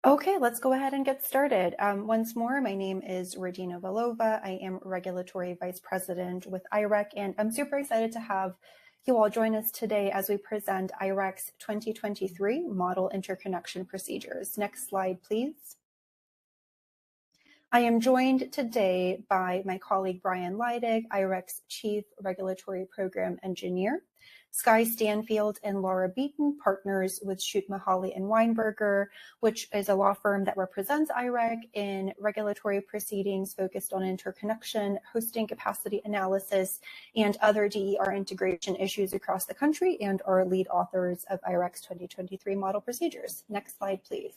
Okay, let's go ahead and get started. Once more, my name is Regina Valova. I am Regulatory Vice President with IREC, and I'm super excited to have you all join us today as we present IREC's 2023 Model Interconnection Procedures. Next slide, please. I am joined today by my colleague Brian Leidig, IREC's Chief Regulatory Program Engineer, Skye Stanfield and Laura Beaton, partners with Schutt, Mahaly and Weinberger, which is a law firm that represents IREC in regulatory proceedings focused on interconnection, hosting capacity analysis, and other DER integration issues across the country, and are lead authors of IREC's 2023 model procedures. Next slide, please.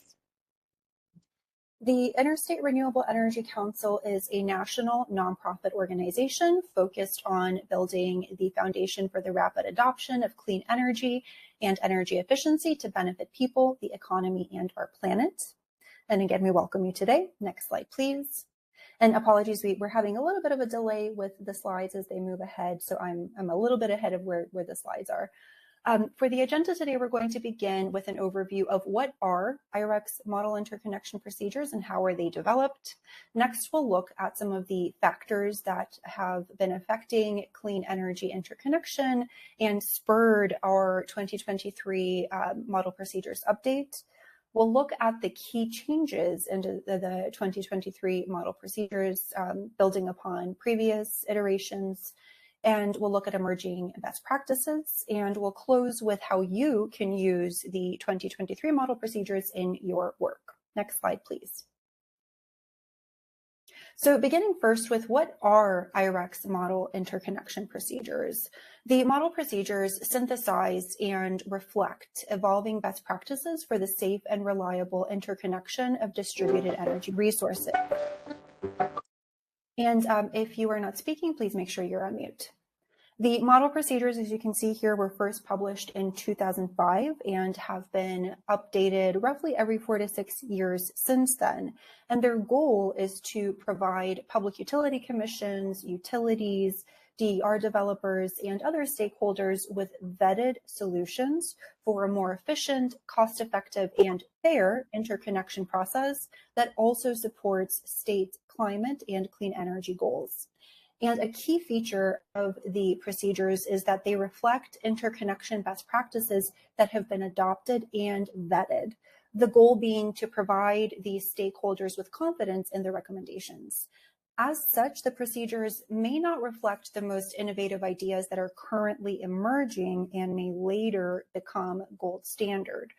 The Interstate Renewable Energy Council is a national nonprofit organization focused on building the foundation for the rapid adoption of clean energy and energy efficiency to benefit people, the economy, and our planet. And again, we welcome you today. Next slide, please. And apologies, we're having a little bit of a delay with the slides as they move ahead, so I'm a little bit ahead of where the slides are. For the agenda today, we're going to begin with an overview of what are IREC's model interconnection procedures and how are they developed. Next, we'll look at some of the factors that have been affecting clean energy interconnection and spurred our 2023 model procedures update. We'll look at the key changes into the 2023 model procedures, building upon previous iterations. And we'll look at emerging best practices, and we'll close with how you can use the 2023 model procedures in your work. Next slide, please. So beginning first with what are IREC's model interconnection procedures? The model procedures synthesize and reflect evolving best practices for the safe and reliable interconnection of distributed energy resources. And if you are not speaking, please make sure you're on mute. The model procedures, as you can see here, were first published in 2005 and have been updated roughly every 4 to 6 years since then. And their goal is to provide public utility commissions, utilities, DER developers, and other stakeholders with vetted solutions for a more efficient, cost-effective, and fair interconnection process that also supports state climate and clean energy goals. And a key feature of the procedures is that they reflect interconnection best practices that have been adopted and vetted, the goal being to provide these stakeholders with confidence in their recommendations. As such, the procedures may not reflect the most innovative ideas that are currently emerging and may later become gold standard.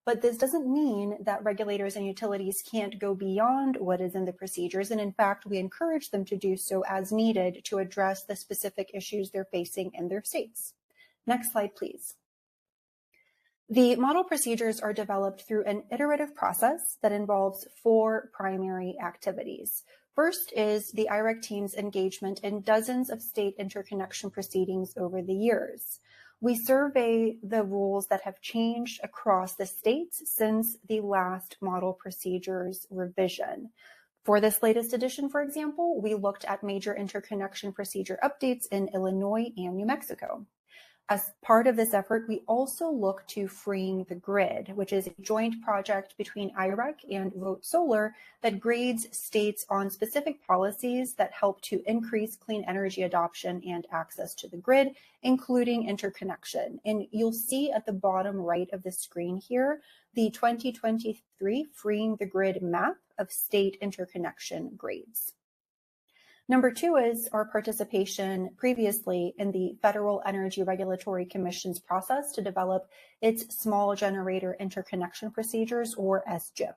But this doesn't mean that regulators and utilities can't go beyond what is in the procedures. And in fact, we encourage them to do so as needed to address the specific issues they're facing in their states. Next slide, please. The model procedures are developed through an iterative process that involves 4 primary activities. First is the IREC team's engagement in dozens of state interconnection proceedings over the years. We survey the rules that have changed across the states since the last model procedures revision. For this latest edition, for example, we looked at major interconnection procedure updates in Illinois and New Mexico. As part of this effort, we also look to Freeing the Grid, which is a joint project between IREC and Vote Solar that grades states on specific policies that help to increase clean energy adoption and access to the grid, including interconnection. And you'll see at the bottom right of the screen here, the 2023 Freeing the Grid map of state interconnection grades. Number 2 is our participation previously in the Federal Energy Regulatory Commission's process to develop its small generator interconnection procedures, or SGIP.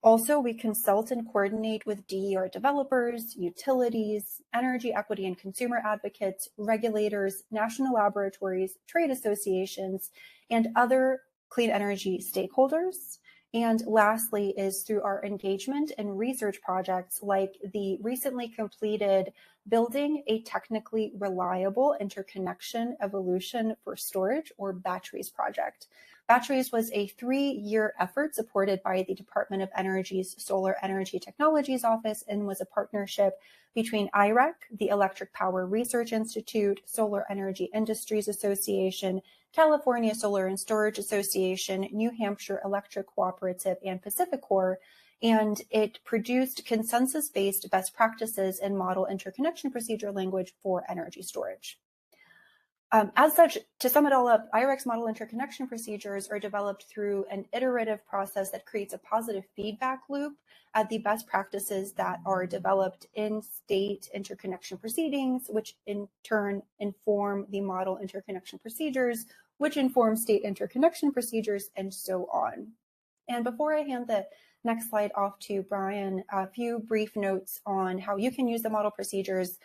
Also, we consult and coordinate with DER developers, utilities, energy equity and consumer advocates, regulators, national laboratories, trade associations, and other clean energy stakeholders. And lastly is through our engagement in research projects like the recently completed Building a Technically Reliable Interconnection Evolution for Storage, or Batteries project. Batteries was a 3-year effort supported by the Department of Energy's Solar Energy Technologies Office and was a partnership between IREC, the Electric Power Research Institute, Solar Energy Industries Association, California Solar and Storage Association, New Hampshire Electric Cooperative, and PacifiCorp, and it produced consensus-based best practices and model interconnection procedure language for energy storage. As such, to sum it all up, IREC's model interconnection procedures are developed through an iterative process that creates a positive feedback loop at the best practices that are developed in state interconnection proceedings, which in turn inform the model interconnection procedures, which inform state interconnection procedures, and so on. And before I hand the next slide off to Brian, a few brief notes on how you can use the model procedures.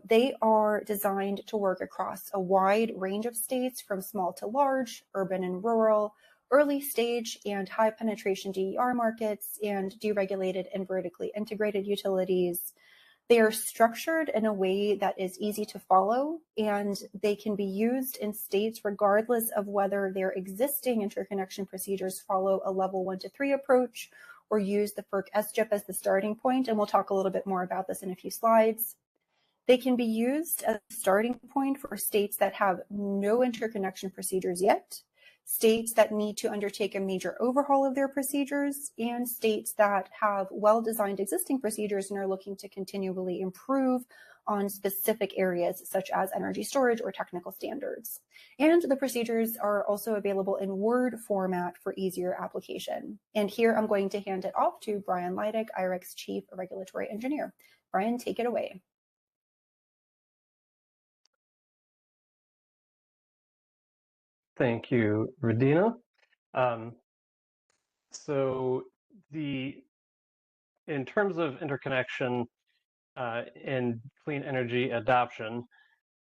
They are designed to work across a wide range of states, from small to large, urban and rural, early stage and high penetration DER markets, and deregulated and vertically integrated utilities. They are structured in a way that is easy to follow, and they can be used in states regardless of whether their existing interconnection procedures follow a level 1 to 3 approach or use the FERC SGIP as the starting point. And we'll talk a little bit more about this in a few slides. They can be used as a starting point for states that have no interconnection procedures yet, states that need to undertake a major overhaul of their procedures, and states that have well-designed existing procedures and are looking to continually improve on specific areas such as energy storage or technical standards. And the procedures are also available in Word format for easier application. And here I'm going to hand it off to Brian Leidig, IREC's Chief Regulatory Engineer. Brian, take it away. Thank you, Radina. In terms of interconnection and clean energy adoption,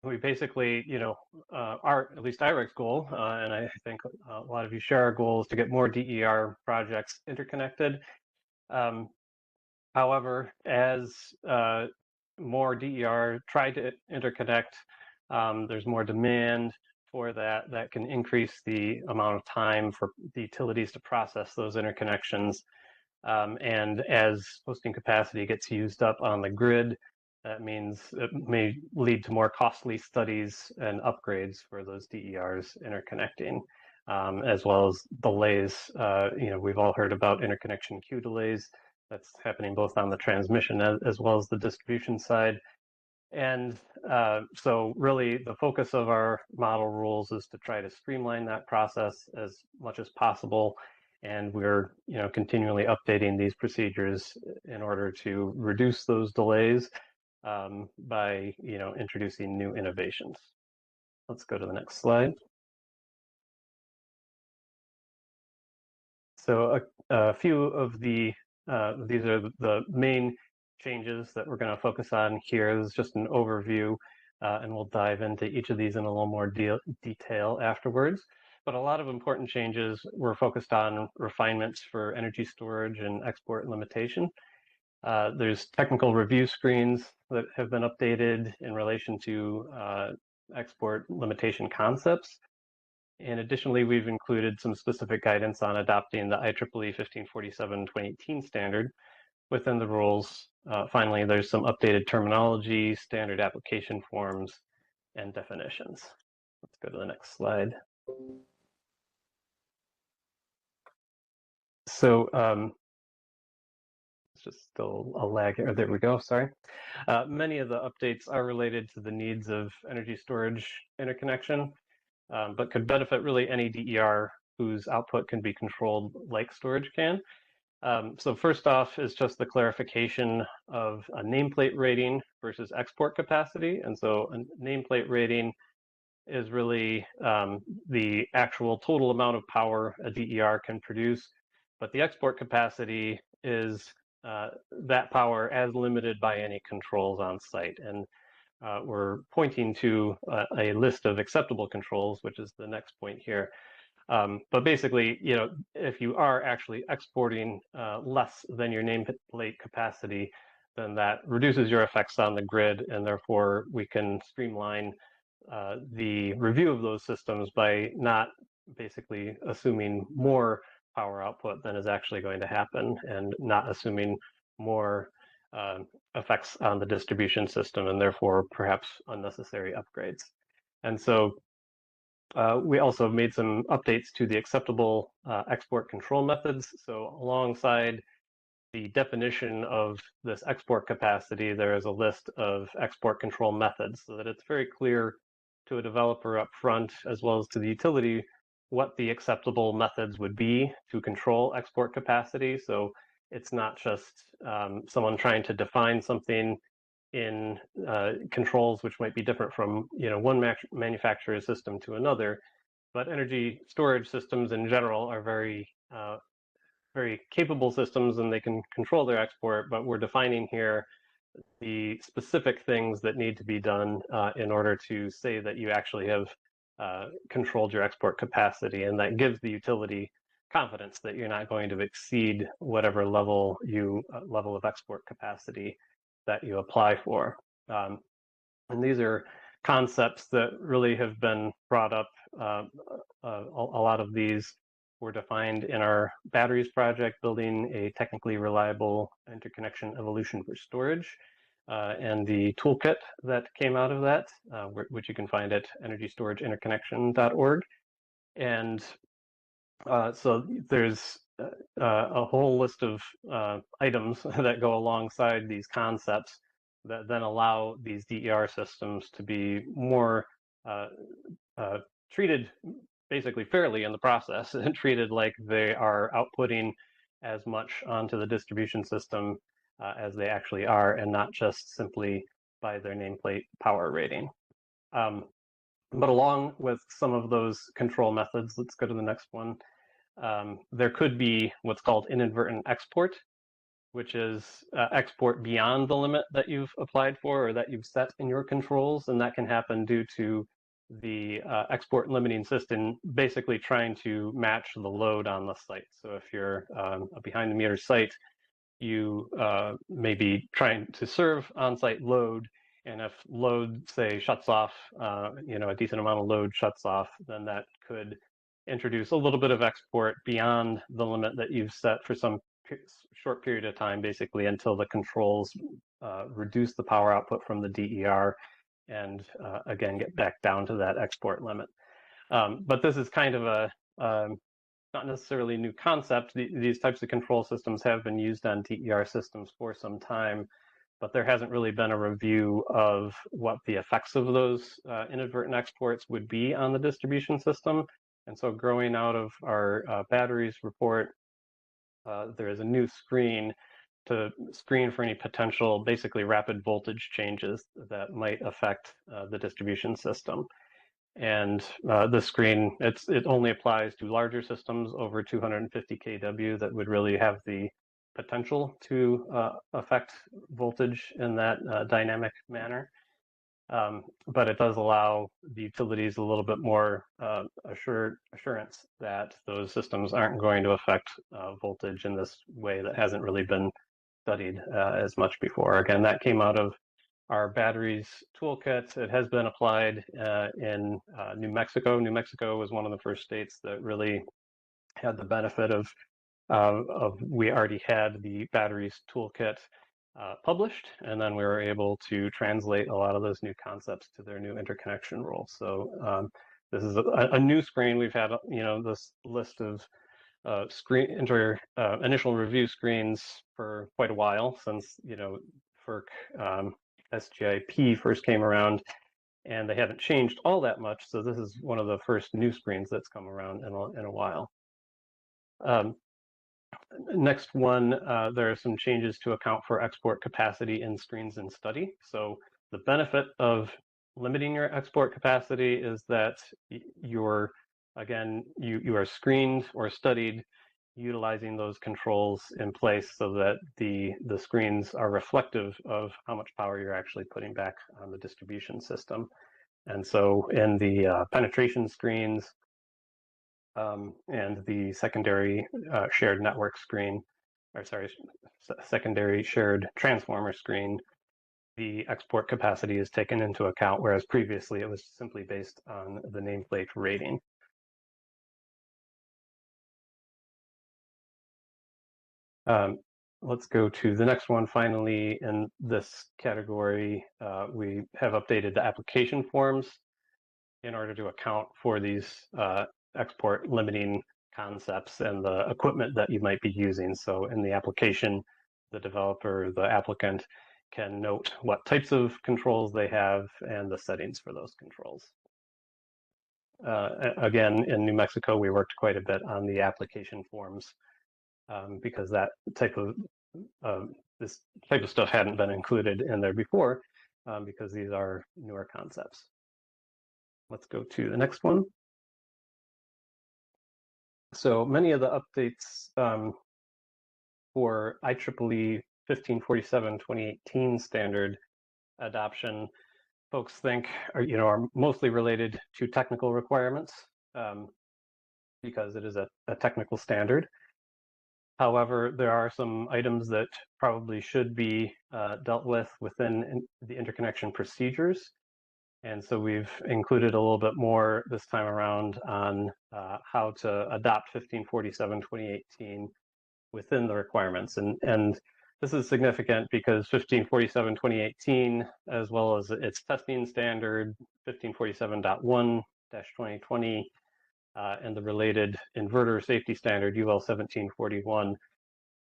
we basically, at least IREC's goal, and I think a lot of you share our goal, is to get more DER projects interconnected. However, as more DER try to interconnect, there's more demand for that can increase the amount of time for the utilities to process those interconnections. And as hosting capacity gets used up on the grid, that means it may lead to more costly studies and upgrades for those DERs interconnecting, as well as delays. We've all heard about interconnection queue delays. That's happening both on the transmission as well as the distribution side. And so really the focus of our model rules is to try to streamline that process as much as possible. And we're continually updating these procedures in order to reduce those delays by introducing new innovations. Let's go to the next slide. So a few of these are the main changes that we're going to focus on here. This is just an overview, and we'll dive into each of these in a little more detail afterwards. But a lot of important changes were focused on refinements for energy storage and export limitation. There's technical review screens that have been updated in relation to export limitation concepts. And additionally, we've included some specific guidance on adopting the IEEE 1547/2018 standard within the rules. Finally, there's some updated terminology, standard application forms, and definitions. Let's go to the next slide. So it's just still a lag here. There we go, sorry. Many of the updates are related to the needs of energy storage interconnection, but could benefit really any DER whose output can be controlled like storage can. So first off is just the clarification of a nameplate rating versus export capacity. And so a nameplate rating is really the actual total amount of power a DER can produce, but the export capacity is that power as limited by any controls on site. And we're pointing to a list of acceptable controls, which is the next point here. But basically, if you are actually exporting less than your nameplate capacity, then that reduces your effects on the grid, and therefore we can streamline the review of those systems by not basically assuming more power output than is actually going to happen, and not assuming more effects on the distribution system, and therefore perhaps unnecessary upgrades. And so We also made some updates to the acceptable export control methods. So alongside the definition of this export capacity, there is a list of export control methods so that it's very clear to a developer up front, as well as to the utility, what the acceptable methods would be to control export capacity. So it's not just someone trying to define something in controls which might be different from one manufacturer's system to another, but energy storage systems in general are very capable systems and they can control their export, but we're defining here the specific things that need to be done in order to say that you actually have controlled your export capacity, and that gives the utility confidence that you're not going to exceed whatever level of export capacity that you apply for. And these are concepts that really have been brought up. A lot of these were defined in our batteries project, building a technically reliable interconnection evolution for storage, and the toolkit that came out of that, which you can find at energystorageinterconnection.org. And so there's a whole list of items that go alongside these concepts that then allow these DER systems to be more treated basically fairly in the process and treated like they are outputting as much onto the distribution system as they actually are, and not just simply by their nameplate power rating. But along with some of those control methods, let's go to the next one. There could be what's called inadvertent export, which is export beyond the limit that you've applied for or that you've set in your controls. And that can happen due to the export limiting system basically trying to match the load on the site. So if you're a behind the meter site, you may be trying to serve on-site load, and if load, say, shuts off, a decent amount of load shuts off, then that could introduce a little bit of export beyond the limit that you've set for some short period of time, basically until the controls reduce the power output from the DER and again get back down to that export limit. But this is kind of a not necessarily a new concept. These types of control systems have been used on DER systems for some time, but there hasn't really been a review of what the effects of those inadvertent exports would be on the distribution system. And so growing out of our batteries report, there is a new screen to screen for any potential, basically rapid voltage changes that might affect the distribution system. And the screen, it only applies to larger systems over 250 kW that would really have the potential to affect voltage in that dynamic manner. But it does allow the utilities a little bit more assurance that those systems aren't going to affect voltage in this way that hasn't really been studied as much before. Again, that came out of our batteries toolkit. It has been applied in New Mexico. New Mexico was one of the first states that really had the benefit of we already had the batteries toolkit published, and then we were able to translate a lot of those new concepts to their new interconnection rules. So this is a new screen. We've had this list of initial review screens for quite a while, since FERC SGIP first came around, and they haven't changed all that much. So this is one of the first new screens that's come around in a while. Next one, there are some changes to account for export capacity in screens in study. So the benefit of limiting your export capacity is that you are screened or studied utilizing those controls in place so that the screens are reflective of how much power you're actually putting back on the distribution system. And so in the penetration screens and the secondary shared network screen, secondary shared transformer screen, the export capacity is taken into account, whereas previously it was simply based on the nameplate rating. Let's go to the next one. Finally, in this category, we have updated the application forms in order to account for these export limiting concepts and the equipment that you might be using. So in the application, the developer, the applicant can note what types of controls they have and the settings for those controls. Again, in New Mexico, we worked quite a bit on the application forms because that this type of stuff hadn't been included in there before because these are newer concepts. Let's go to the next one. So many of the updates for IEEE 1547-2018 standard adoption, folks think are mostly related to technical requirements because it is a technical standard. However, there are some items that probably should be dealt with within the interconnection procedures. And so we've included a little bit more this time around on how to adopt 1547-2018 within the requirements. And this is significant because 1547-2018, as well as its testing standard, 1547.1-2020, and the related inverter safety standard, UL 1741,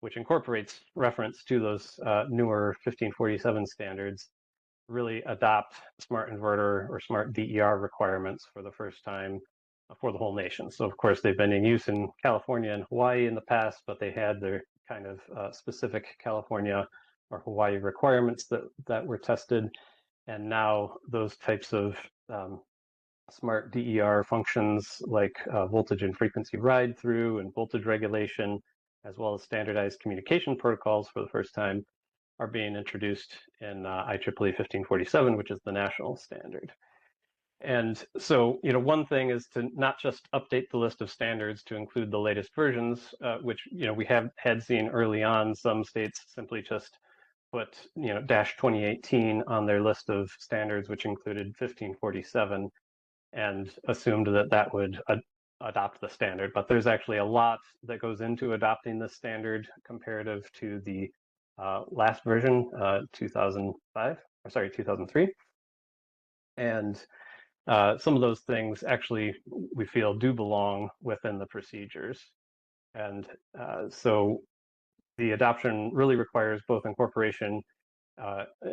which incorporates reference to those newer 1547 standards, really adopt smart inverter or smart DER requirements for the first time for the whole nation. So of course they've been in use in California and Hawaii in the past, but they had their kind of specific California or Hawaii requirements that were tested. And now those types of smart DER functions like voltage and frequency ride through and voltage regulation, as well as standardized communication protocols for the first time, are being introduced in IEEE 1547, which is the national standard. And so, one thing is to not just update the list of standards to include the latest versions, which, we had seen early on. Some states simply just put, -2018 on their list of standards, which included 1547, and assumed that that would adopt the standard. But there's actually a lot that goes into adopting this standard comparative to the last version, 2003. And some of those things actually we feel do belong within the procedures. And so the adoption really requires both incorporation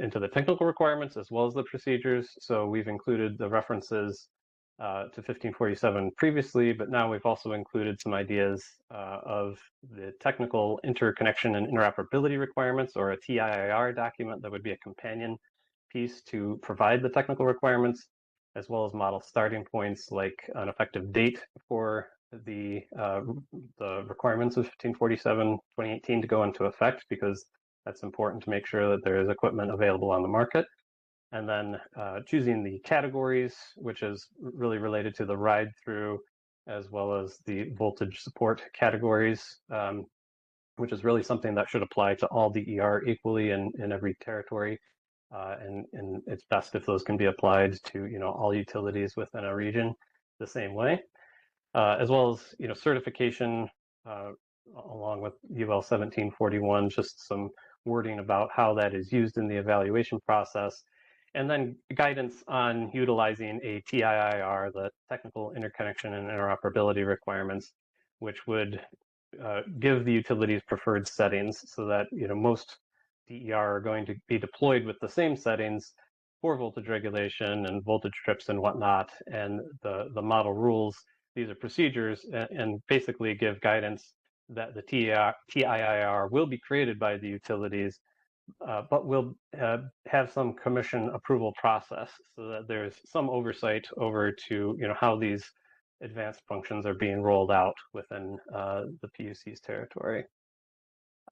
into the technical requirements as well as the procedures. So we've included the references to 1547 previously, but now we've also included some ideas of the technical interconnection and interoperability requirements, or a TIIR document that would be a companion piece to provide the technical requirements, as well as model starting points like an effective date for the requirements of 1547-2018 to go into effect, because that's important to make sure that there is equipment available on the market. And then choosing the categories, which is really related to the ride-through, as well as the voltage support categories, which is really something that should apply to all DER equally in every territory. And it's best if those can be applied to all utilities within a region the same way, as well as certification along with UL 1741, just some wording about how that is used in the evaluation process. And then guidance on utilizing a TIIR, the Technical Interconnection and Interoperability Requirements, which would give the utilities preferred settings so that most DER are going to be deployed with the same settings for voltage regulation and voltage trips and whatnot. And the model rules, these are procedures, and basically give guidance that the TIIR will be created by the utilities, but will have some commission approval process so that there's some oversight over to how these advanced functions are being rolled out within the PUC's territory.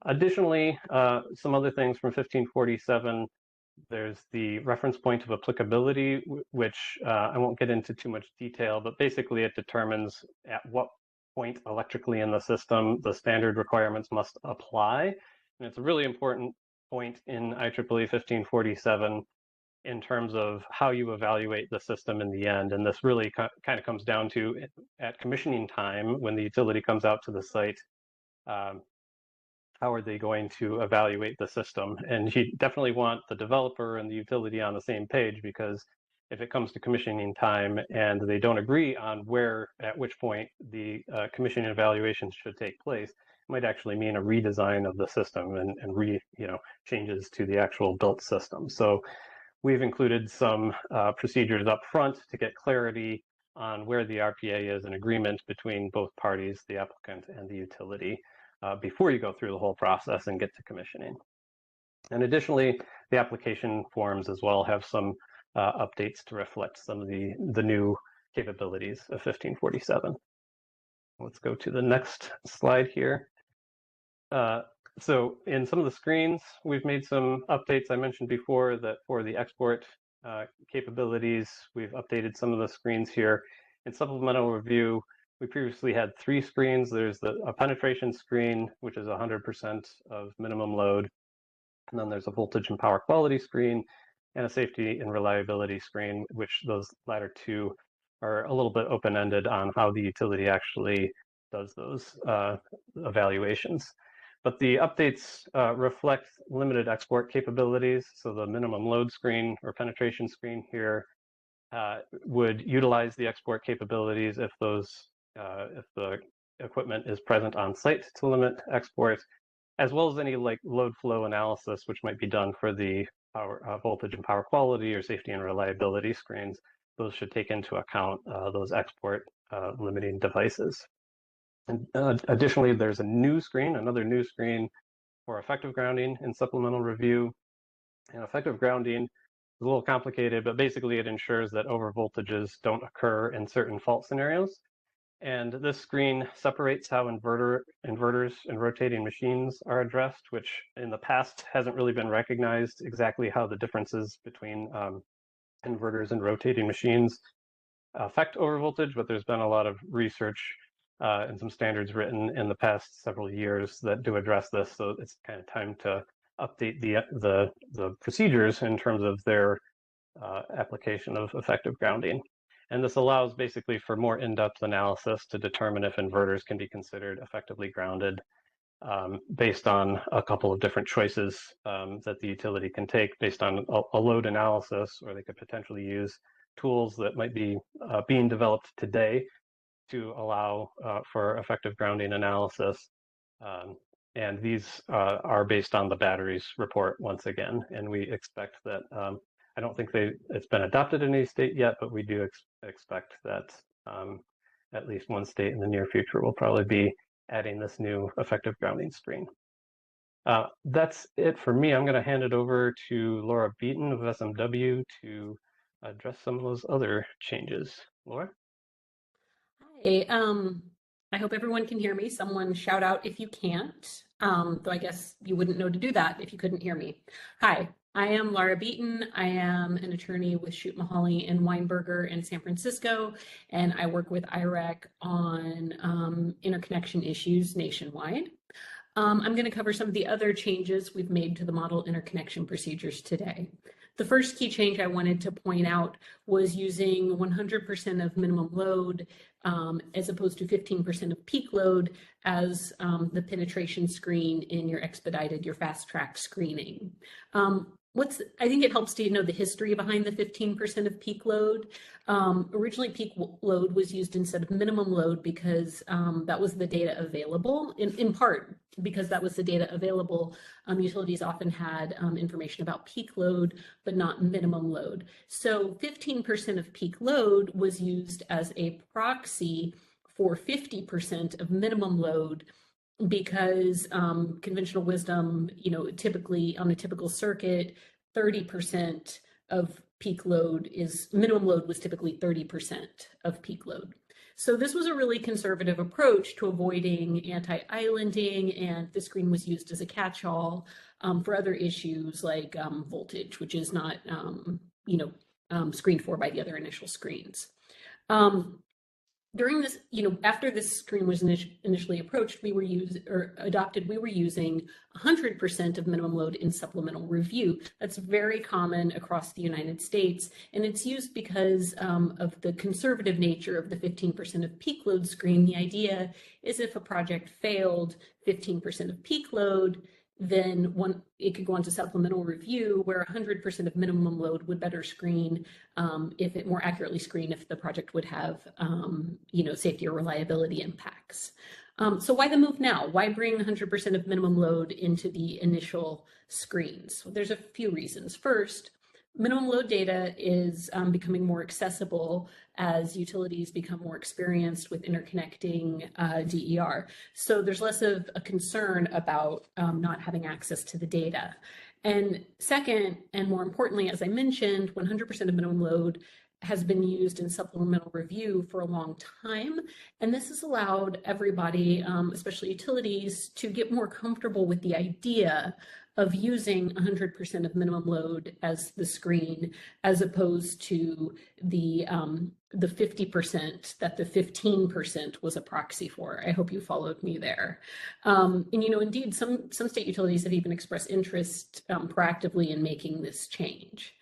Additionally, some other things from 1547, there's the reference point of applicability, which I won't get into too much detail, but basically it determines at what point electrically in the system the standard requirements must apply. And it's a really important point in IEEE 1547 in terms of how you evaluate the system in the end. And this really kind of comes down to, at commissioning time, when the utility comes out to the site, how are they going to evaluate the system? And you definitely want the developer and the utility on the same page, because if it comes to commissioning time and they don't agree on at which point the commissioning evaluations should take place, it might actually mean a redesign of the system and changes to the actual built system. So we've included some procedures up front to get clarity on where the RPA is an agreement between both parties, the applicant and the utility, before you go through the whole process and get to commissioning. And additionally, the application forms as well have some updates to reflect some of the new capabilities of 1547. Let's go to the next slide here. So in some of the screens, we've made some updates. I mentioned before that for the export capabilities, we've updated some of the screens here. In supplemental review, we previously had 3 screens. There's a penetration screen, which is 100% of minimum load. And then there's a voltage and power quality screen and a safety and reliability screen, which those latter 2 are a little bit open-ended on how the utility actually does those evaluations. But the updates reflect limited export capabilities. So the minimum load screen or penetration screen here would utilize the export capabilities if the equipment is present on site to limit export, as well as any load flow analysis, which might be done for the voltage and power quality or safety and reliability screens. Those should take into account those export limiting devices. And additionally, there's another new screen for effective grounding in supplemental review. And effective grounding is a little complicated, but basically it ensures that overvoltages don't occur in certain fault scenarios. And this screen separates how inverters and rotating machines are addressed, which in the past hasn't really been recognized exactly how the differences between inverters and rotating machines affect overvoltage, but there's been a lot of research and some standards written in the past several years that do address this. So it's kind of time to update the procedures in terms of their application of effective grounding. And this allows basically for more in-depth analysis to determine if inverters can be considered effectively grounded based on a couple of different choices that the utility can take based on a load analysis, or they could potentially use tools that might be being developed today to allow for effective grounding analysis. And these are based on the batteries report once again, and we expect that I don't think it's been adopted in any state yet, but we do expect that at least one state in the near future will probably be adding this new effective grounding screen. That's it for me. I'm going to hand it over to Laura Beaton of SMW to address some of those other changes. Laura? Hi, I hope everyone can hear me. Someone shout out if you can't, though I guess you wouldn't know to do that if you couldn't hear me. Hi, I am Laura Beaton. I am an attorney with Shute Mahali and Weinberger in San Francisco, and I work with IREC on interconnection issues nationwide. I'm going to cover some of the other changes we've made to the model interconnection procedures today. The first key change I wanted to point out was using 100% of minimum load as opposed to 15% of peak load as the penetration screen in your fast track screening. I think it helps to know the history behind the 15% of peak load. Originally, peak load was used instead of minimum load because that was the data available, in part because that was the data available. Utilities often had information about peak load, but not minimum load. So 15% of peak load was used as a proxy for 50% of minimum load, because conventional wisdom, typically on a typical circuit, 30% of peak load minimum load was typically 30% of peak load. So this was a really conservative approach to avoiding anti-islanding, and the screen was used as a catch-all for other issues like voltage, which is not, screened for by the other initial screens. During this, after this screen was initially approached, we were using 100% of minimum load in supplemental review. That's very common across the United States, and it's used because of the conservative nature of the 15% of peak load screen. The idea is if a project failed 15% of peak load, then it could go on to supplemental review, where 100% of minimum load would better screen if it more accurately screen if the project would have safety or reliability impacts. So why the move now? Why bring 100% of minimum load into the initial screens? Well, there's a few reasons. First, minimum load data is becoming more accessible as utilities become more experienced with interconnecting DER. So there's less of a concern about not having access to the data. And second, and more importantly, as I mentioned, 100% of minimum load has been used in supplemental review for a long time. And this has allowed everybody, especially utilities, to get more comfortable with the idea of using 100% of minimum load as the screen, as opposed to the 50% that the 15% was a proxy for. I hope you followed me there. And indeed, some state utilities have even expressed interest proactively in making this change.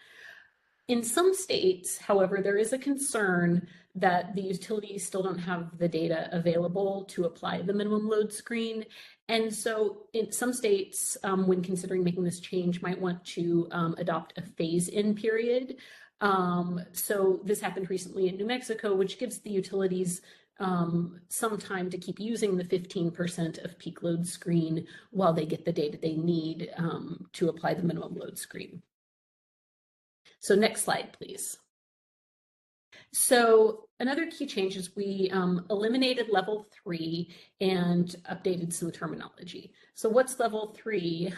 In some states, however, there is a concern that the utilities still don't have the data available to apply the minimum load screen. And so in some states, when considering making this change, might want to adopt a phase-in period. So this happened recently in New Mexico, which gives the utilities some time to keep using the 15% of peak load screen while they get the data they need to apply the minimum load screen. So next slide, please. So another key change is we eliminated level 3 and updated some terminology. So what's level 3?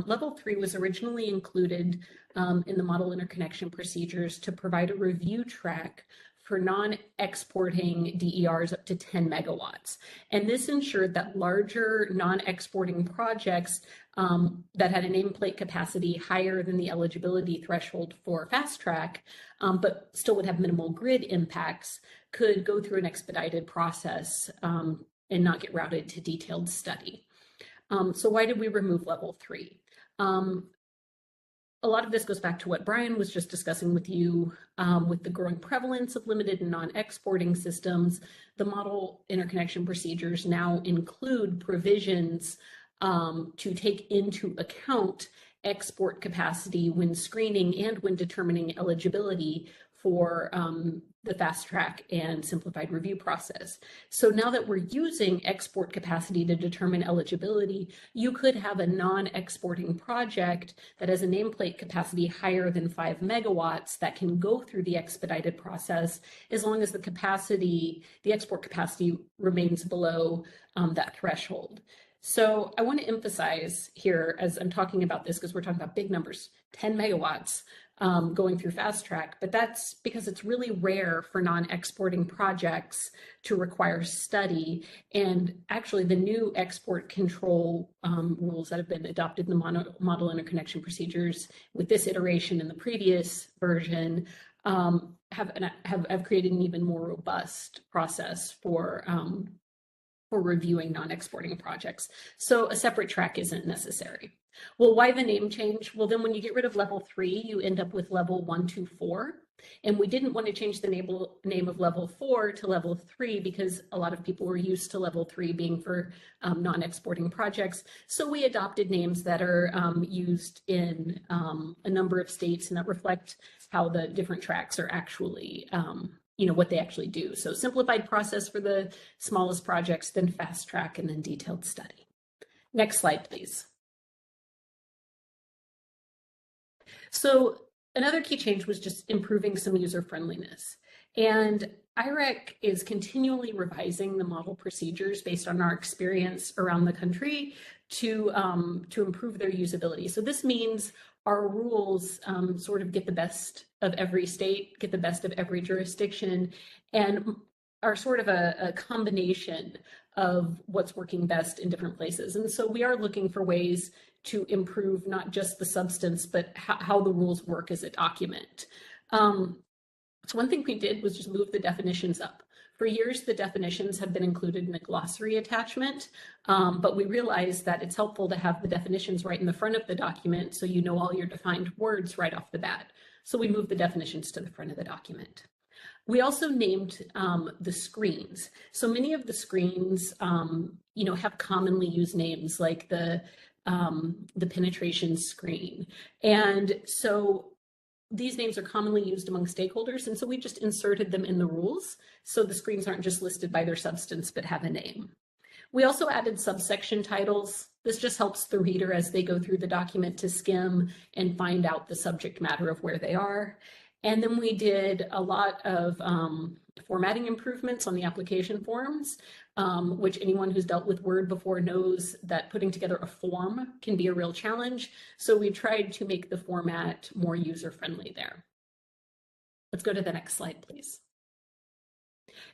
Level 3 was originally included in the Model Interconnection Procedures to provide a review track for non-exporting DERs up to 10 megawatts. And this ensured that larger non-exporting projects that had a nameplate capacity higher than the eligibility threshold for fast track, but still would have minimal grid impacts, could go through an expedited process and not get routed to detailed study. So why did we remove level 3? A lot of this goes back to what Brian was just discussing with you with the growing prevalence of limited and non-exporting systems. The Model Interconnection Procedures now include provisions to take into account export capacity when screening and when determining eligibility for the fast track and simplified review process. So now that we're using export capacity to determine eligibility, you could have a non-exporting project that has a nameplate capacity higher than 5 megawatts that can go through the expedited process as long as the export capacity remains below that threshold. So I want to emphasize here as I'm talking about this, because we're talking about big numbers, 10 megawatts going through fast track, but that's because it's really rare for non-exporting projects to require study. And actually the new export control rules that have been adopted in the Model Interconnection Procedures with this iteration and the previous version have created an even more robust process for reviewing non-exporting projects. So a separate track isn't necessary. Well, why the name change? Well, then when you get rid of level 3, you end up with level 1, 2, 4. And we didn't want to change the name of level 4 to level 3 because a lot of people were used to level 3 being for non-exporting projects. So we adopted names that are used in a number of states and that reflect how the different tracks are actually what they actually do. So simplified process for the smallest projects, then fast track, and then detailed study. Next slide, please. So another key change was just improving some user friendliness. And IREC is continually revising the model procedures based on our experience around the country to improve their usability. So this means our rules sort of get the best of every state, get the best of every jurisdiction, and are sort of a combination of what's working best in different places. And so we are looking for ways to improve not just the substance, but how the rules work as a document. So one thing we did was just move the definitions up. For years, the definitions have been included in a glossary attachment, but we realized that it's helpful to have the definitions right in the front of the document so you know all your defined words right off the bat. So we moved the definitions to the front of the document. We also named the screens. So many of the screens, have commonly used names like the the penetration screen. And so these names are commonly used among stakeholders, and so we just inserted them in the rules so the screens aren't just listed by their substance but have a name. We also added subsection titles. This just helps the reader as they go through the document to skim and find out the subject matter of where they are. And then we did a lot of formatting improvements on the application forms, which anyone who's dealt with Word before knows that putting together a form can be a real challenge. So we tried to make the format more user-friendly there. Let's go to the next slide, please.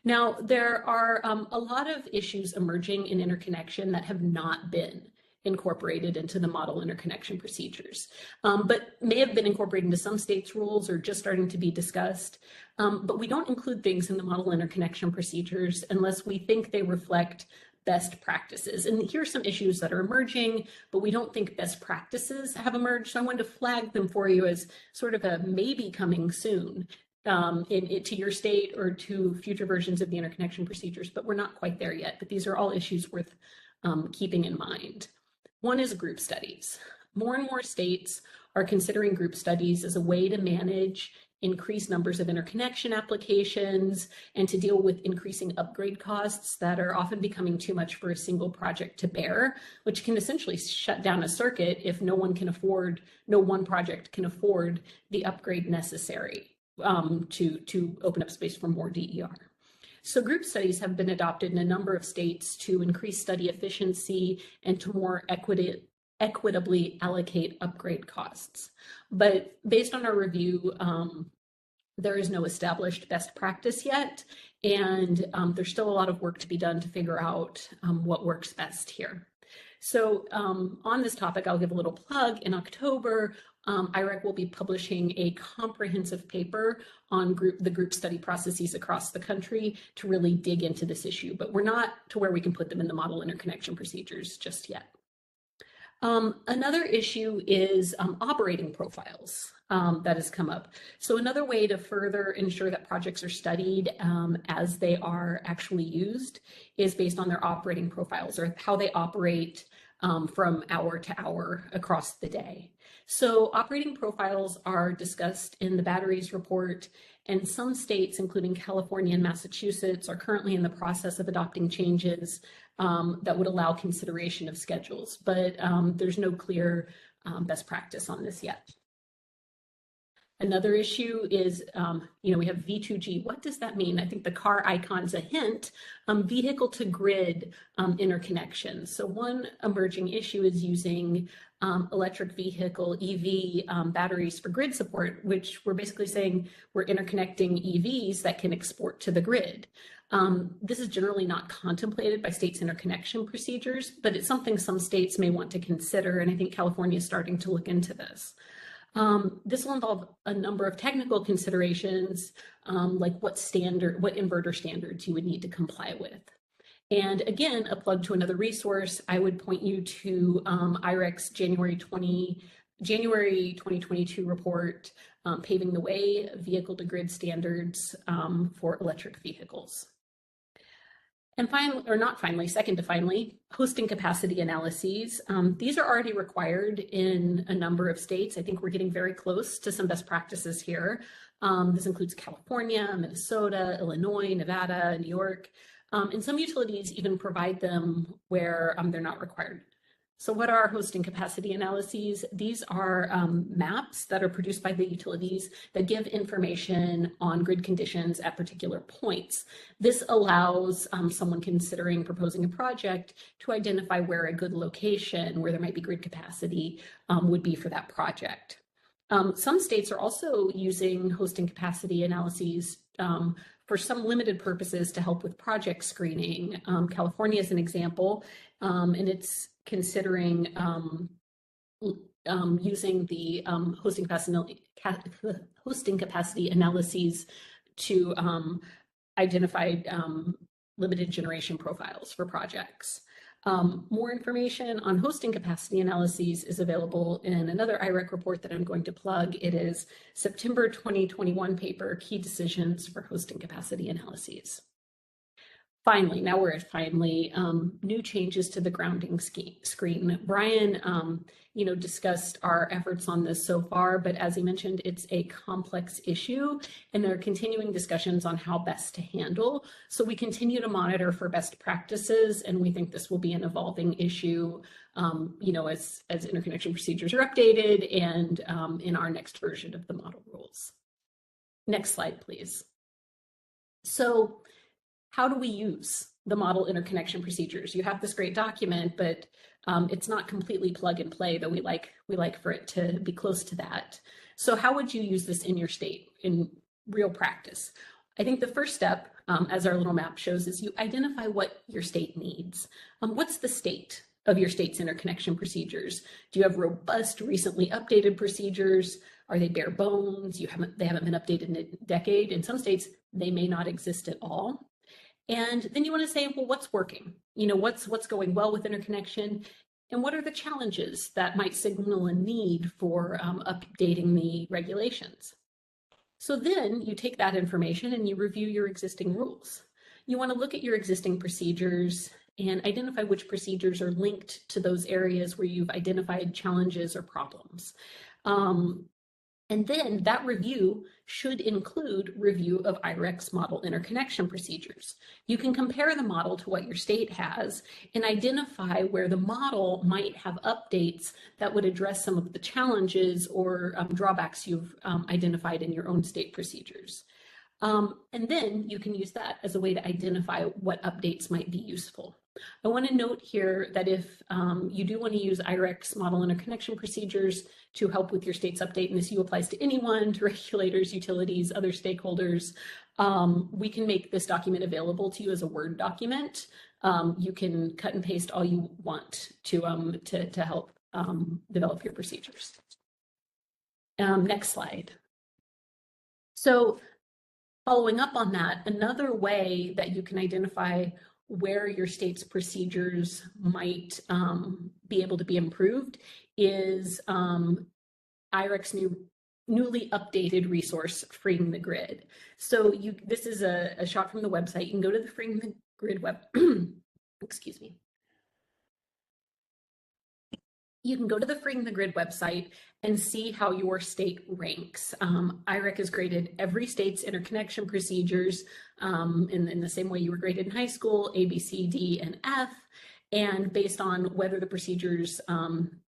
Now, there are a lot of issues emerging in interconnection that have not been incorporated into the model interconnection procedures, but may have been incorporated into some states' rules or just starting to be discussed. But we don't include things in the model interconnection procedures unless we think they reflect best practices. And here are some issues that are emerging, but we don't think best practices have emerged. So I wanted to flag them for you as sort of a maybe coming soon to your state or to future versions of the interconnection procedures, but we're not quite there yet. But these are all issues worth keeping in mind. One is group studies. More and more states are considering group studies as a way to manage increased numbers of interconnection applications and to deal with increasing upgrade costs that are often becoming too much for a single project to bear, which can essentially shut down a circuit if no one project can afford the upgrade necessary to open up space for more DER. So group studies have been adopted in a number of states to increase study efficiency and to more equitably allocate upgrade costs. But based on our review, there is no established best practice yet, and there's still a lot of work to be done to figure out what works best here. So on this topic, I'll give a little plug. In October, IREC will be publishing a comprehensive paper on the group study processes across the country to really dig into this issue, but we're not to where we can put them in the model interconnection procedures just yet. Another issue is operating profiles that has come up. So another way to further ensure that projects are studied as they are actually used is based on their operating profiles or how they operate from hour to hour across the day. So operating profiles are discussed in the batteries report, and some states, including California and Massachusetts, are currently in the process of adopting changes that would allow consideration of schedules, but there's no clear best practice on this yet. Another issue is, we have V2G. What does that mean? I think the car icon's a hint. Vehicle to grid interconnection. So one emerging issue is using electric vehicle, EV batteries for grid support, which we're basically saying we're interconnecting EVs that can export to the grid. This is generally not contemplated by states' interconnection procedures, but it's something some states may want to consider, and I think California is starting to look into this. This will involve a number of technical considerations, like what inverter standards you would need to comply with. And again, a plug to another resource, I would point you to IREC's January 2022 report, Paving the Way, Vehicle to Grid Standards for Electric Vehicles. And second to finally, hosting capacity analyses. These are already required in a number of states. I think we're getting very close to some best practices here. This includes California, Minnesota, Illinois, Nevada, New York. And some utilities even provide them where they're not required. So what are hosting capacity analyses? These are maps that are produced by the utilities that give information on grid conditions at particular points. This allows someone considering proposing a project to identify where a good location, where there might be grid capacity, would be for that project. Some states are also using hosting capacity analyses for some limited purposes to help with project screening. California is an example, and it's considering using the hosting capacity analyses to identify limited generation profiles for projects. More information on hosting capacity analyses is available in another IREC report that I'm going to plug. It is September 2021 paper, Key Decisions for Hosting Capacity Analyses. Finally, now we're at finally, new changes to the grounding screen. Brian, discussed our efforts on this so far, but as he mentioned, it's a complex issue and there are continuing discussions on how best to handle. So we continue to monitor for best practices, and we think this will be an evolving issue, as interconnection procedures are updated and in our next version of the model rules. Next slide, please. So how do we use the model interconnection procedures? You have this great document, but it's not completely plug and play, though we like for it to be close to that. So how would you use this in your state in real practice? I think the first step, as our little map shows, is you identify what your state needs. What's the state of your state's interconnection procedures? Do you have robust, recently updated procedures? Are they bare bones? They haven't been updated in a decade. In some states, they may not exist at all. And then you want to say, well, what's working? What's going well with interconnection? And what are the challenges that might signal a need for updating the regulations? So then you take that information and you review your existing rules. You want to look at your existing procedures and identify which procedures are linked to those areas where you've identified challenges or problems. And then that review should include review of IREC's model interconnection procedures. You can compare the model to what your state has and identify where the model might have updates that would address some of the challenges or drawbacks you've identified in your own state procedures. And then you can use that as a way to identify what updates might be useful. I want to note here that if you do want to use IREC's model interconnection procedures to help with your state's update, and this applies to anyone, to regulators, utilities, other stakeholders, we can make this document available to you as a Word document. You can cut and paste all you want to help develop your procedures. Next slide. So following up on that, another way that you can identify where your state's procedures might be able to be improved is IREC's newly updated resource, Freeing the Grid. So this is a shot from the website. You can go to the Freeing the Grid web, excuse me. You can go to the Freeing the Grid website and see how your state ranks. IREC has graded every state's interconnection procedures in the same way you were graded in high school, A, B, C, D, and F, and based on whether the procedures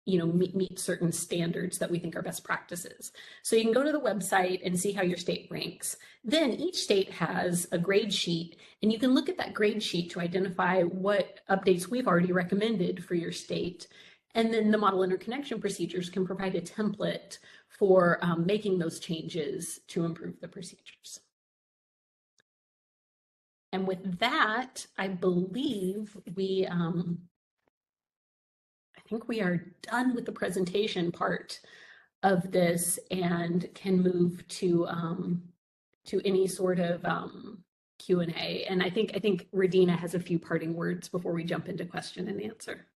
meet certain standards that we think are best practices. So you can go to the website and see how your state ranks. Then each state has a grade sheet, and you can look at that grade sheet to identify what updates we've already recommended for your state. And then the model interconnection procedures can provide a template for making those changes to improve the procedures. And with that, I believe I think we are done with the presentation part of this and can move to any sort of Q&A. And I think Radina has a few parting words before we jump into question and answer.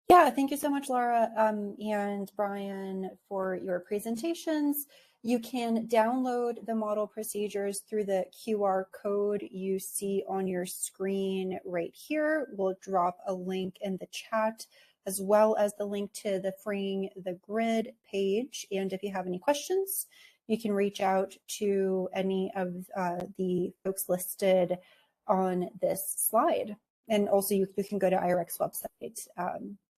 Yeah, thank you so much, Laura and Brian, for your presentations. You can download the model procedures through the QR code you see on your screen right here. We'll drop a link in the chat, as well as the link to the Freeing the Grid page. And if you have any questions, you can reach out to any of the folks listed on this slide. And also you can go to IREC's website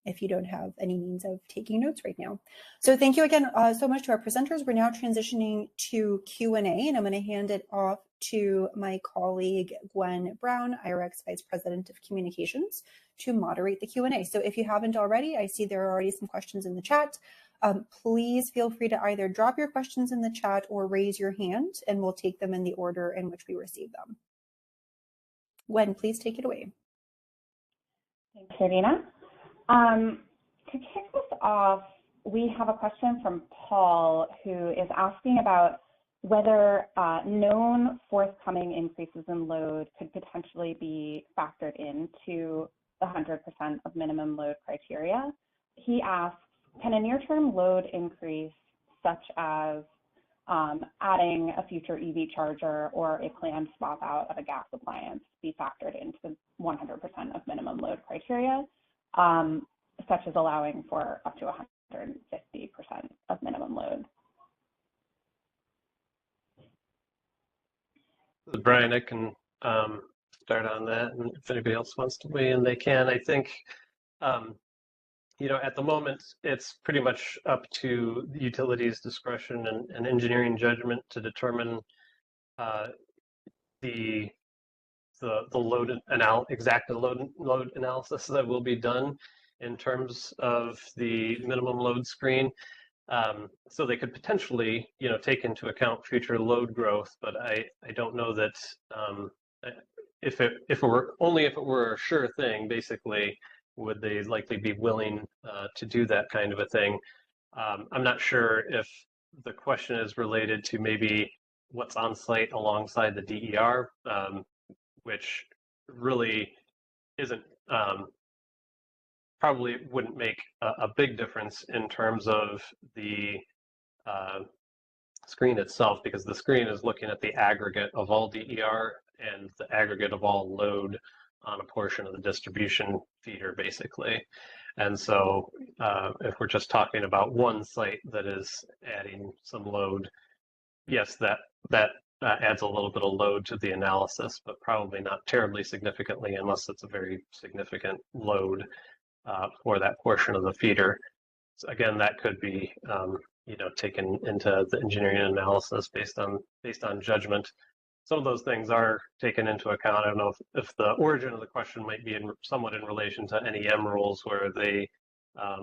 if you don't have any means of taking notes right now. So thank you again so much to our presenters. We're now transitioning to Q&A, and I'm going to hand it off to my colleague, Gwen Brown, IREC's Vice President of Communications, to moderate the Q&A. So if you haven't already, I see there are already some questions in the chat. Please feel free to either drop your questions in the chat or raise your hand, and we'll take them in the order in which we receive them. Gwen, please take it away. Thanks, Radina. To kick this off, we have a question from Paul, who is asking about whether known forthcoming increases in load could potentially be factored into the 100% of minimum load criteria. He asks, can a near-term load increase, such as adding a future EV charger or a planned swap out of a gas appliance be factored into the 100% of minimum load criteria, such as allowing for up to 150% of minimum load. Brian, I can start on that, and if anybody else wants to weigh in, they can. I think, at the moment, it's pretty much up to the utilities' discretion and engineering judgment to determine the load exact load analysis that will be done in terms of the minimum load screen. So they could potentially, take into account future load growth, but I don't know that if it were a sure thing, basically, would they likely be willing to do that kind of a thing? I'm not sure if the question is related to maybe what's on site alongside the DER, which really isn't probably wouldn't make a big difference in terms of the screen itself, because the screen is looking at the aggregate of all DER and the aggregate of all load on a portion of the distribution feeder, basically. And so if we're just talking about one site that is adding some load, yes, that adds a little bit of load to the analysis, but probably not terribly significantly unless it's a very significant load for that portion of the feeder. So again, that could be taken into the engineering analysis based on judgment. Some of those things are taken into account. I don't know if the origin of the question might be somewhat in relation to NEM rules, where they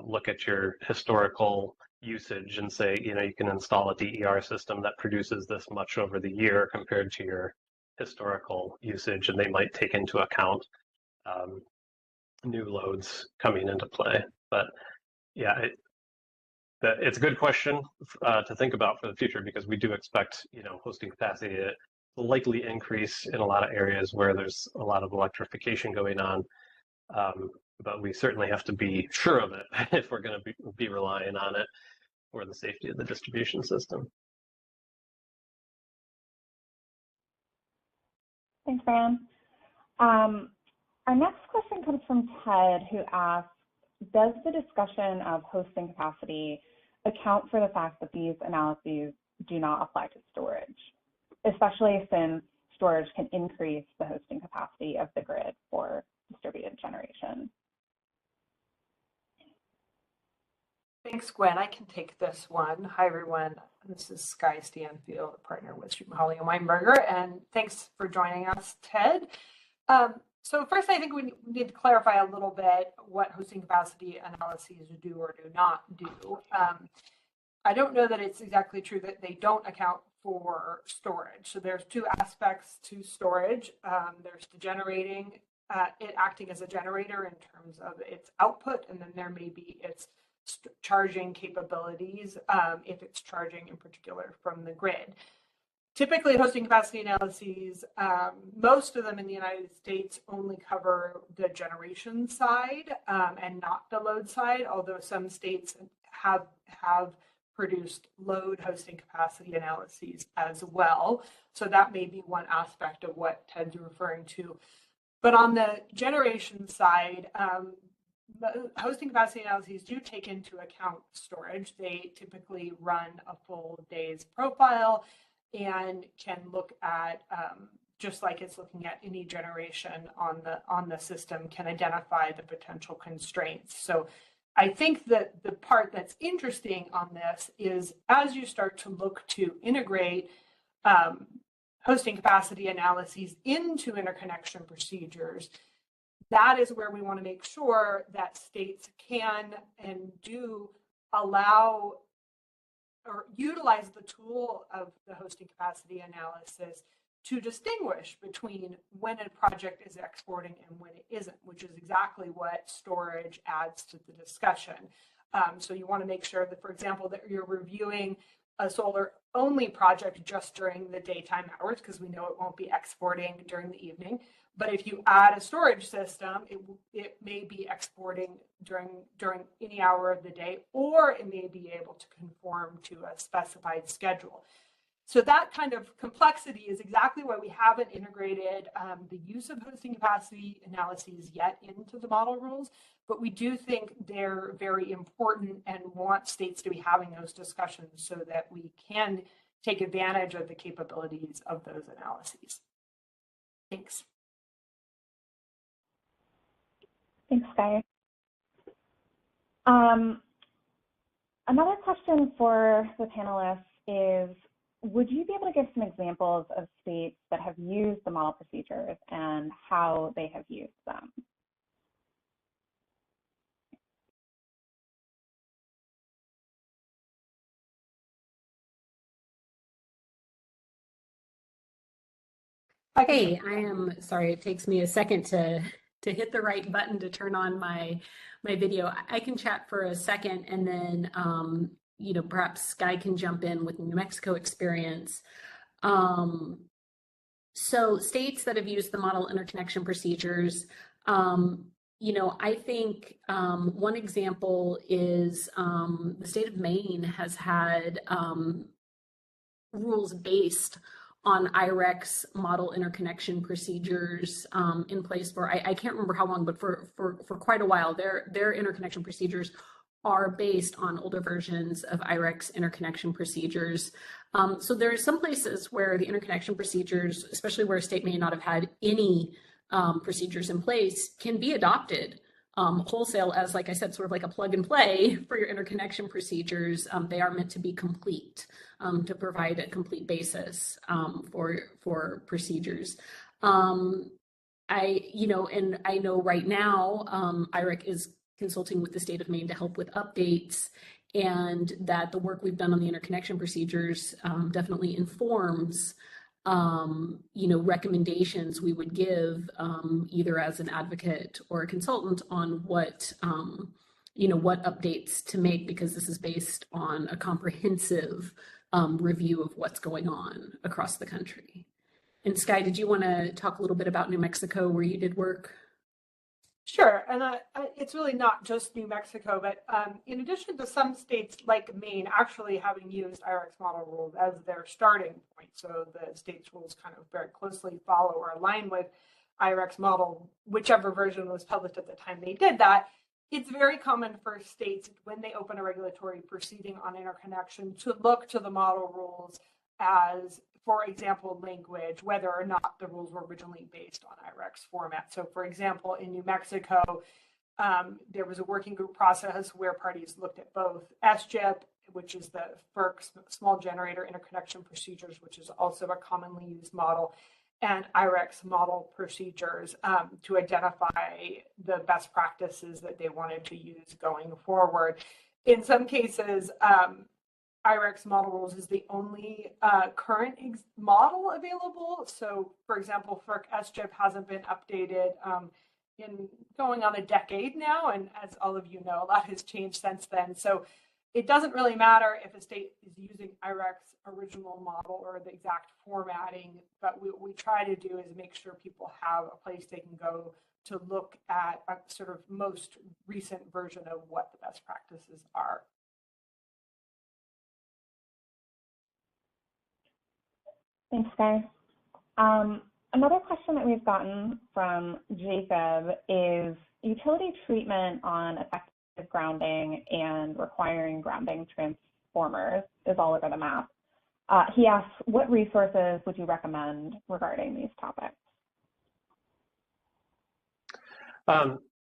look at your historical usage and say, you can install a DER system that produces this much over the year compared to your historical usage, and they might take into account new loads coming into play. But yeah, it's a good question to think about for the future, because we do expect hosting capacity to likely increase in a lot of areas where there's a lot of electrification going on. But we certainly have to be sure of it if we're going to be relying on it for the safety of the distribution system. Thanks, Brian. Our next question comes from Ted, who asks, does the discussion of hosting capacity account for the fact that these analyses do not apply to storage, especially since storage can increase the hosting capacity of the grid for distributed generation? Thanks, Gwen. I can take this one. Hi, everyone. This is Skye Stanfield, a partner with Stream Holly and Weinberger, and thanks for joining us, Ted. So first, I think we need to clarify a little bit what hosting capacity analyses do or do not do. I don't know that it's exactly true that they don't account for storage. So there's two aspects to storage. There's the generating, it acting as a generator in terms of its output, and then there may be its charging capabilities if it's charging in particular from the grid. Typically, hosting capacity analyses, most of them in the United States only cover the generation side and not the load side, although some states have produced load hosting capacity analyses as well. So that may be one aspect of what Ted's referring to. But on the generation side, hosting capacity analyses do take into account storage. They typically run a full day's profile and can look at, just like it's looking at any generation on the system, can identify the potential constraints. So I think that the part that's interesting on this is as you start to look to integrate hosting capacity analyses into interconnection procedures, that is where we want to make sure that states can and do allow or utilize the tool of the hosting capacity analysis to distinguish between when a project is exporting and when it isn't, which is exactly what storage adds to the discussion. So you want to make sure that, for example, that you're reviewing a solar only project just during the daytime hours, because we know it won't be exporting during the evening. But if you add a storage system, it may be exporting during any hour of the day, or it may be able to conform to a specified schedule. So that kind of complexity is exactly why we haven't integrated the use of hosting capacity analyses yet into the model rules, but we do think they're very important and want states to be having those discussions so that we can take advantage of the capabilities of those analyses. Thanks. Thanks, Sky. Another question for the panelists is, would you be able to give some examples of states that have used the model procedures and how they have used them? Hey, I am sorry, it takes me a second to hit the right button to turn on my video. I can chat for a second, and then you know, perhaps Sky can jump in with New Mexico experience. So states that have used the model interconnection procedures, you know, I think one example is the state of Maine has had rules based on IREC's model interconnection procedures in place for, I can't remember how long, but for quite a while. Their interconnection procedures are based on older versions of IREC's interconnection procedures. So there are some places where the interconnection procedures, especially where a state may not have had any procedures in place, can be adopted wholesale as, like I said, sort of like a plug and play for your interconnection procedures. They are meant to be complete, to provide a complete basis for procedures. You know, and I know right now IREC is consulting with the state of Maine to help with updates, and that the work we've done on the interconnection procedures definitely informs you know, recommendations we would give either as an advocate or a consultant on what you know, what updates to make, because this is based on a comprehensive review of what's going on across the country. And Sky, did you want to talk a little bit about New Mexico, where you did work? Sure, and it's really not just New Mexico, but in addition to some states like Maine actually having used IREC's model rules as their starting point, so the state's rules kind of very closely follow or align with IREC's model, whichever version was published at the time they did that. It's very common for states, when they open a regulatory proceeding on interconnection, to look to the model rules as, for example, language, whether or not the rules were originally based on IREC's format. So, for example, in New Mexico, there was a working group process where parties looked at both SGIP, which is the FERC small generator interconnection procedures, which is also a commonly used model, and IREC's model procedures to identify the best practices that they wanted to use going forward. In some cases, IREC's model rules is the only current model available. So, for example, FERC SGIP hasn't been updated in going on a decade now, and as all of you know, a lot has changed since then. So it doesn't really matter if a state is using IREC's original model or the exact formatting, but what we try to do is make sure people have a place they can go to look at a sort of most recent version of what the best practices are. Thanks, Sky. Another question that we've gotten from Jacob is utility treatment on effective grounding and requiring grounding transformers is all over the map. He asks, what resources would you recommend regarding these topics?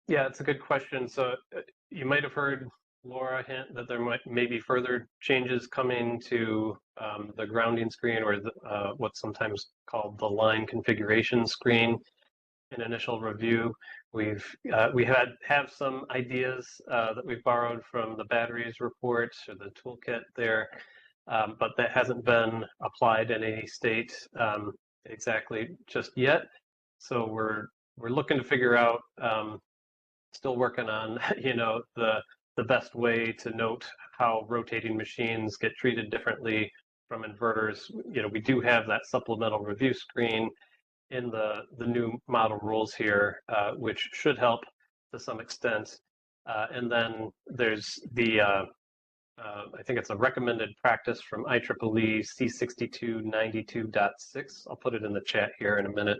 Yeah, it's a good question. So you might have heard Laura hint that there may be further changes coming to the grounding screen, or what's sometimes called the line configuration screen. In initial review, we have some ideas that we've borrowed from the batteries report or the toolkit there, but that hasn't been applied in any state exactly just yet. So we're looking to figure out. Still working on, you know, the best way to note how rotating machines get treated differently from inverters. You know, we do have that supplemental review screen in the new model rules here, which should help to some extent. And then there's the I think it's a recommended practice from IEEE C6292.6. I'll put it in the chat here in a minute,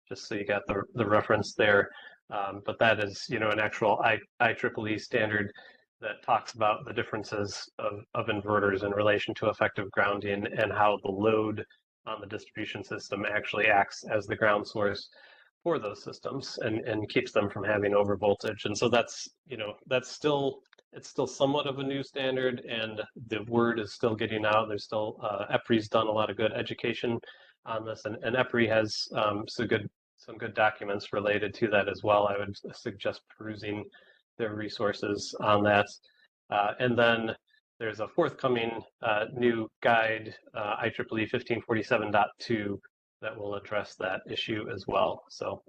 just so you got the reference there. But that is, an actual IEEE standard that talks about the differences of inverters in relation to effective grounding and how the load on the distribution system actually acts as the ground source for those systems and keeps them from having overvoltage. And so that's, it's still somewhat of a new standard, and the word is still getting out. There's still, EPRI's done a lot of good education on this, and EPRI has some good documents related to that as well. I would suggest perusing their resources on that. And then there's a forthcoming new guide, IEEE 1547.2, that will address that issue as well. So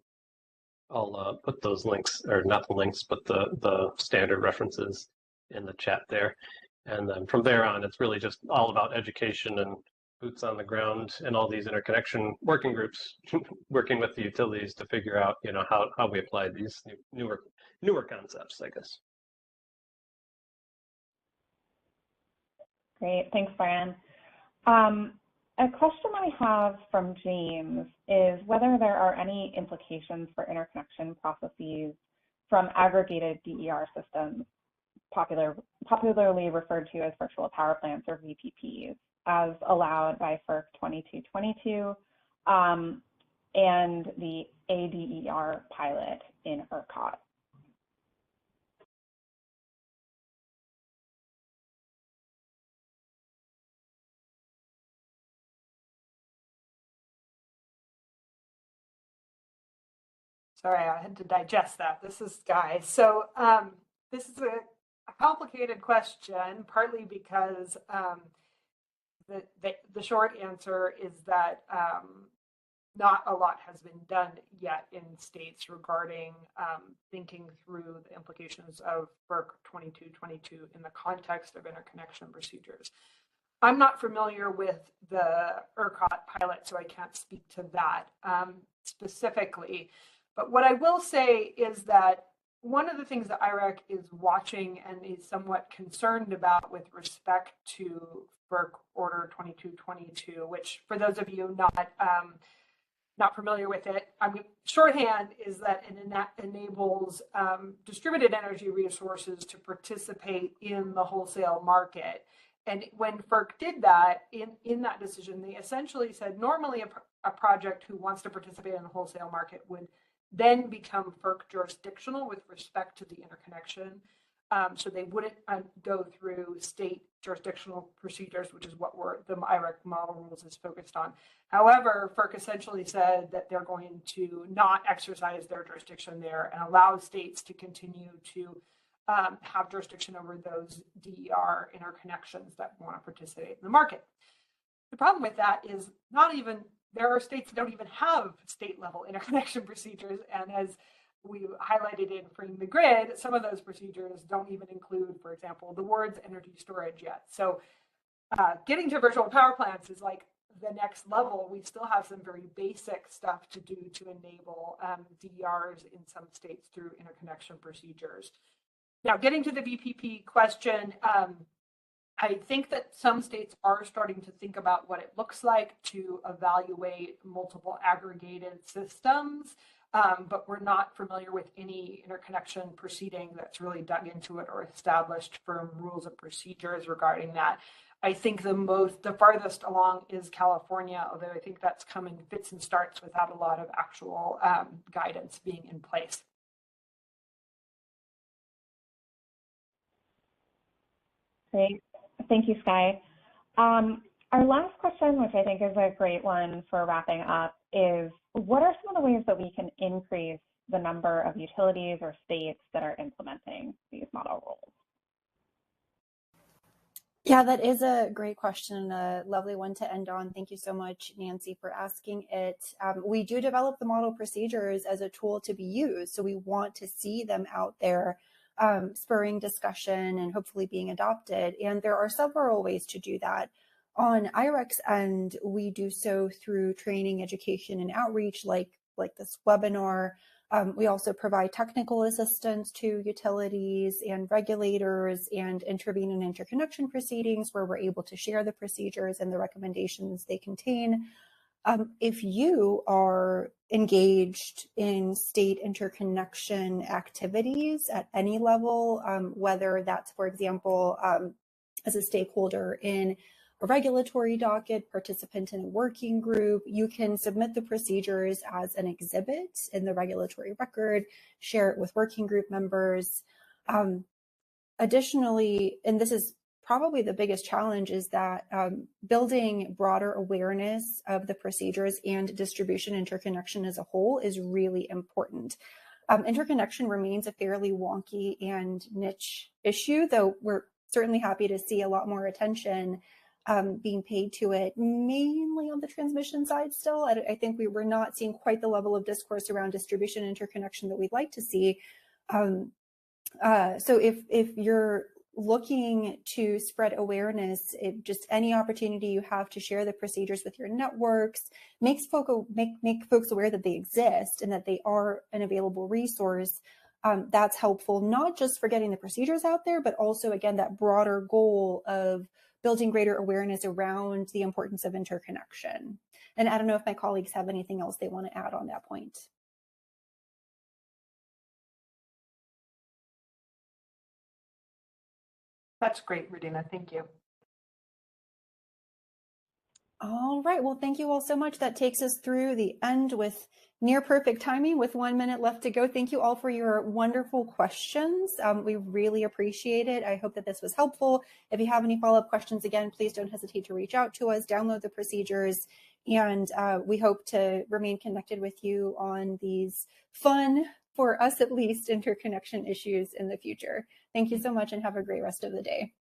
I'll put those links, or not the links, but the standard references in the chat there. And then from there on, it's really just all about education and boots on the ground and all these interconnection working groups working with the utilities to figure out, how we apply these newer concepts, I guess. Great, thanks, Brian. A question I have from James is whether there are any implications for interconnection processes from aggregated DER systems, popularly referred to as virtual power plants or VPPs, as allowed by FERC 2222 and the ADER pilot in ERCOT. Sorry, I had to digest that. This is Guy. So this is a complicated question, partly because the short answer is that not a lot has been done yet in states regarding thinking through the implications of FERC 2222 in the context of interconnection procedures. I'm not familiar with the ERCOT pilot, so I can't speak to that specifically. But what I will say is that one of the things that IREC is watching and is somewhat concerned about with respect to FERC Order 2222, which for those of you not familiar with it, shorthand is that it enables distributed energy resources to participate in the wholesale market. And when FERC did that, in that decision, they essentially said normally a project who wants to participate in the wholesale market would then become FERC jurisdictional with respect to the interconnection. So they wouldn't go through state jurisdictional procedures, which is what the IREC model rules is focused on. However, FERC essentially said that they're going to not exercise their jurisdiction there and allow states to continue to have jurisdiction over those DER interconnections that want to participate in the market. The problem with that is there are states that don't even have state-level interconnection procedures, and as we highlighted in Freeing the Grid, some of those procedures don't even include, for example, the words energy storage yet. So getting to virtual power plants is like the next level. We still have some very basic stuff to do to enable DERs in some states through interconnection procedures. Now, getting to the VPP question, I think that some states are starting to think about what it looks like to evaluate multiple aggregated systems, but we're not familiar with any interconnection proceeding that's really dug into it or established firm rules and procedures regarding that. I think the farthest along is California, although I think that's come in fits and starts without a lot of actual guidance being in place. Great. Thank you, Sky. Our last question, which I think is a great one for wrapping up, is what are some of the ways that we can increase the number of utilities or states that are implementing these model rules? Yeah, that is a great question, a lovely one to end on. Thank you so much, Nancy, for asking it. We do develop the model procedures as a tool to be used, so we want to see them out there spurring discussion and hopefully being adopted. And there are several ways to do that. On IREC's end, we do so through training, education, and outreach like this webinar. We also provide technical assistance to utilities and regulators and intervene in interconnection proceedings where we're able to share the procedures and the recommendations they contain. If you are engaged in state interconnection activities at any level, whether that's, for example, as a stakeholder in a regulatory docket, participant in a working group, you can submit the procedures as an exhibit in the regulatory record, share it with working group members. Additionally, and this is probably the biggest challenge, is that building broader awareness of the procedures and distribution interconnection as a whole is really important. Interconnection remains a fairly wonky and niche issue, though we're certainly happy to see a lot more attention being paid to it, mainly on the transmission side still. I think we're not seeing quite the level of discourse around distribution interconnection that we'd like to see. So if you're looking to spread awareness, just any opportunity you have to share the procedures with your networks, make folks aware that they exist and that they are an available resource. That's helpful, not just for getting the procedures out there, but also, again, that broader goal of building greater awareness around the importance of interconnection. And I don't know if my colleagues have anything else they want to add on that point. That's great, Radina. Thank you. All right. Well, thank you all so much. That takes us through the end with near perfect timing with 1 minute left to go. Thank you all for your wonderful questions. We really appreciate it. I hope that this was helpful. If you have any follow-up questions, again, please don't hesitate to reach out to us, download the procedures, and we hope to remain connected with you on these fun, for us at least, interconnection issues in the future. Thank you so much and have a great rest of the day.